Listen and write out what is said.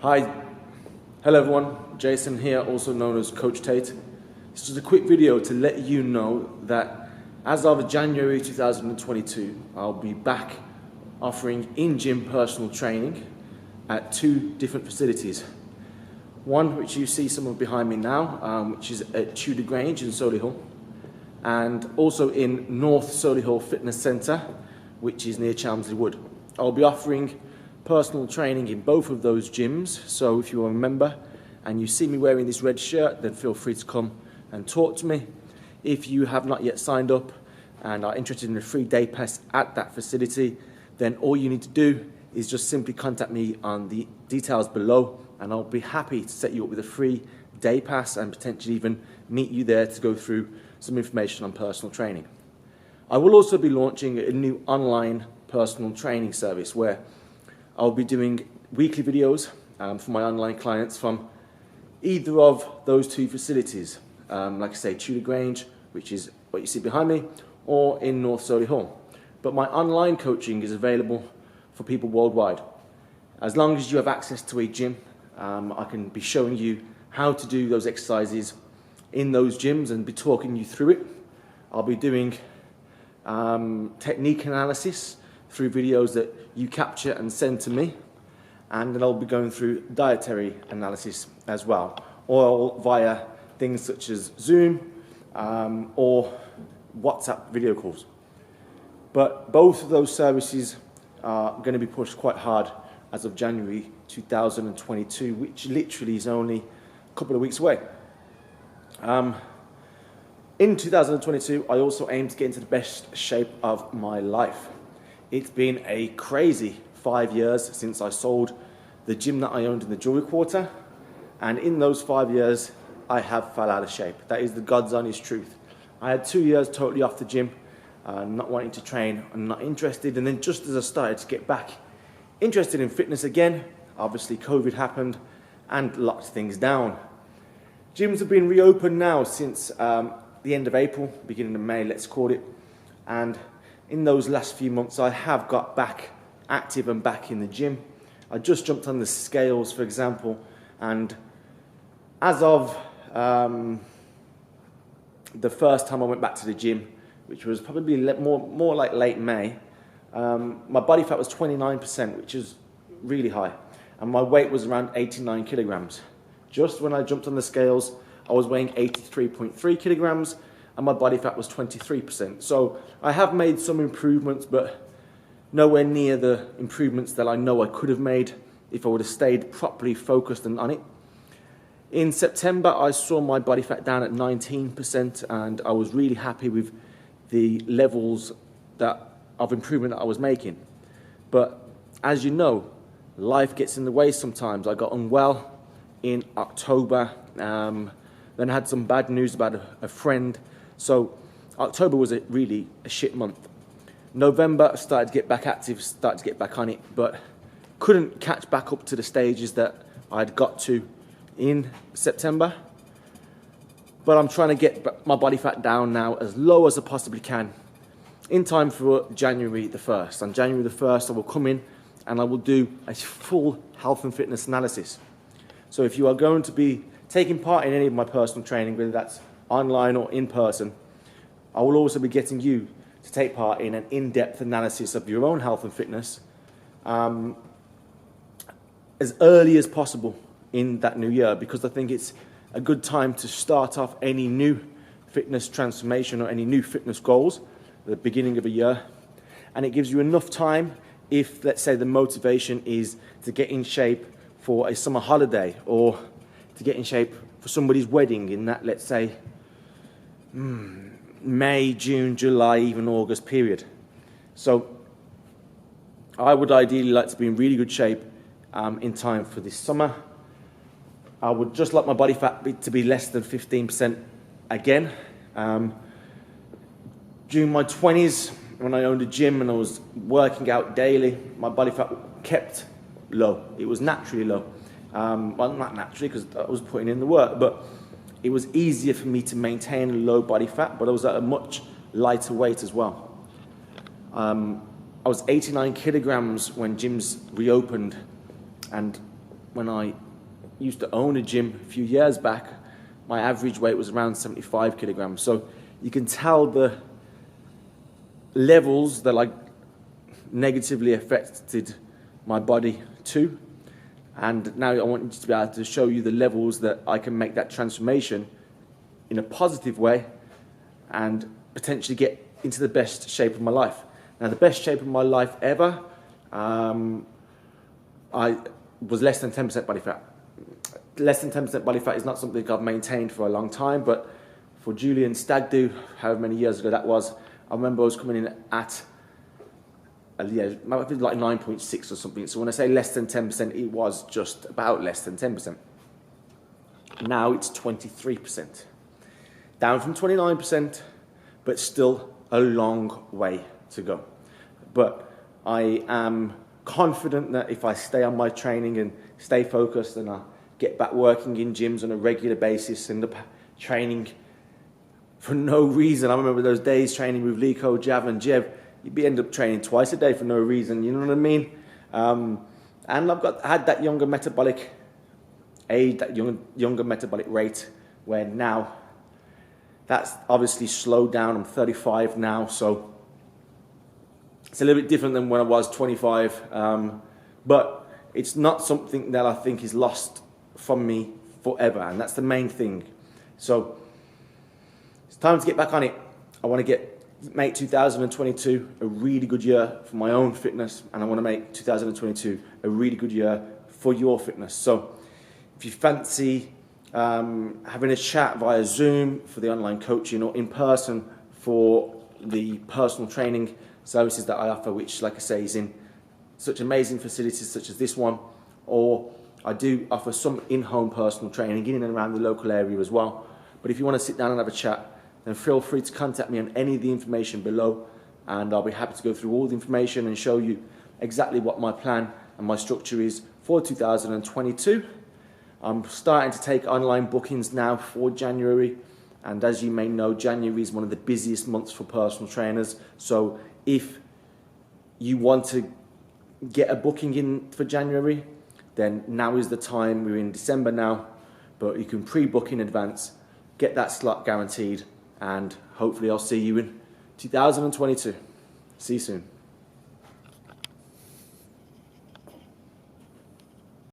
Hi, hello everyone, Jason here, also known as Coach Tate. This is a quick video to let you know that as of January 2022, I'll be back offering in-gym personal training at 2 different facilities. One which you see some of behind me now, which is at Tudor Grange in Solihull, and also in North Solihull Fitness Centre, which is near Chelmsley Wood. I'll be offering personal training in both of those gyms, so if you're a member and you see me wearing this red shirt, then feel free to come and talk to me. If you have not yet signed up and are interested in a free day pass at that facility, then all you need to do is just simply contact me on the details below, and I'll be happy to set you up with a free day pass and potentially even meet you there to go through some information on personal training. I will also be launching a new online personal training service where I'll be doing weekly videos for my online clients from either of those 2 facilities, like I say, Tudor Grange, which is what you see behind me, or in North Solihull. But my online coaching is available for people worldwide. As long as you have access to a gym, I can be showing you how to do those exercises in those gyms and be talking you through it. I'll be doing technique analysis through videos that you capture and send to me, and then I'll be going through dietary analysis as well, or via things such as Zoom or WhatsApp video calls. But both of those services are going to be pushed quite hard as of January 2022, which literally is only a couple of weeks away. In 2022, I also aim to get into the best shape of my life. It's been a crazy 5 years since I sold the gym that I owned in the Jewelry Quarter, and in those 5 years, I have fell out of shape. That is the God's honest truth. I had 2 years totally off the gym, not wanting to train and not interested, and then just as I started to get back interested in fitness again, obviously COVID happened and locked things down. Gyms have been reopened now since the end of April, beginning of May, let's call it, and in those last few months, I have got back active and back in the gym. I just jumped on the scales, for example, and as of the first time I went back to the gym, which was probably more like late May, my body fat was 29%, which is really high, and my weight was around 89 kilograms. Just when I jumped on the scales, I was weighing 83.3 kilograms, and my body fat was 23%. So I have made some improvements, but nowhere near the improvements that I know I could have made if I would have stayed properly focused and on it. In September, I saw my body fat down at 19%, and I was really happy with the levels of improvement that I was making. But as you know, life gets in the way sometimes. I got unwell in October, then I had some bad news about a friend. So October was really a shit month. November, I started to get back active, started to get back on it, but couldn't catch back up to the stages that I'd got to in September. But I'm trying to get my body fat down now as low as I possibly can in time for January the 1st. On January the 1st, I will come in and I will do a full health and fitness analysis. So if you are going to be taking part in any of my personal training, whether that's online or in person, I will also be getting you to take part in an in-depth analysis of your own health and fitness as early as possible in that new year, because I think it's a good time to start off any new fitness transformation or any new fitness goals at the beginning of a year. And it gives you enough time if, let's say, the motivation is to get in shape for a summer holiday or to get in shape for somebody's wedding in that, let's say, May, June, July, even August period. So I would ideally like to be in really good shape in time for this summer. I would just like my body fat to be less than 15% again. During my 20s, when I owned a gym and I was working out daily, my body fat kept low. It was naturally low. Well, not naturally, because I was putting in the work, but it was easier for me to maintain a low body fat, but I was at a much lighter weight as well. I was 89 kilograms when gyms reopened, and when I used to own a gym a few years back, my average weight was around 75 kilograms. So you can tell the levels that like negatively affected my body too. And now I want you to be able to show you the levels that I can make that transformation in a positive way and potentially get into the best shape of my life. Now, the best shape of my life ever, I was less than 10% body fat. Less than 10% body fat is not something I've maintained for a long time, but for Julian Stag Do, however many years ago that was, I remember I was coming in at like 9.6 or something. So when I say less than 10%, it was just about less than 10%. Now it's 23%. Down from 29%, but still a long way to go. But I am confident that if I stay on my training and stay focused and I get back working in gyms on a regular basis and training for no reason. I remember those days training with Liko, Jav and Jev. You'd end up training twice a day for no reason, you know what I mean? And I've had that younger metabolic age, that younger metabolic rate, where now that's obviously slowed down. I'm 35 now, so it's a little bit different than when I was 25. But it's not something that I think is lost from me forever, and that's the main thing. So it's time to get back on it. I want to make 2022 a really good year for my own fitness, and I want to make 2022 a really good year for your fitness. So if you fancy having a chat via Zoom for the online coaching or in person for the personal training services that I offer, which, like I say, is in such amazing facilities such as this one, or I do offer some in-home personal training in and around the local area as well. But if you want to sit down and have a chat, then feel free to contact me on any of the information below, and I'll be happy to go through all the information and show you exactly what my plan and my structure is for 2022. I'm starting to take online bookings now for January, and as you may know, January is one of the busiest months for personal trainers. So if you want to get a booking in for January, then now is the time. We're in December now, but you can pre-book in advance, get that slot guaranteed, and hopefully I'll see you in 2022. See you soon.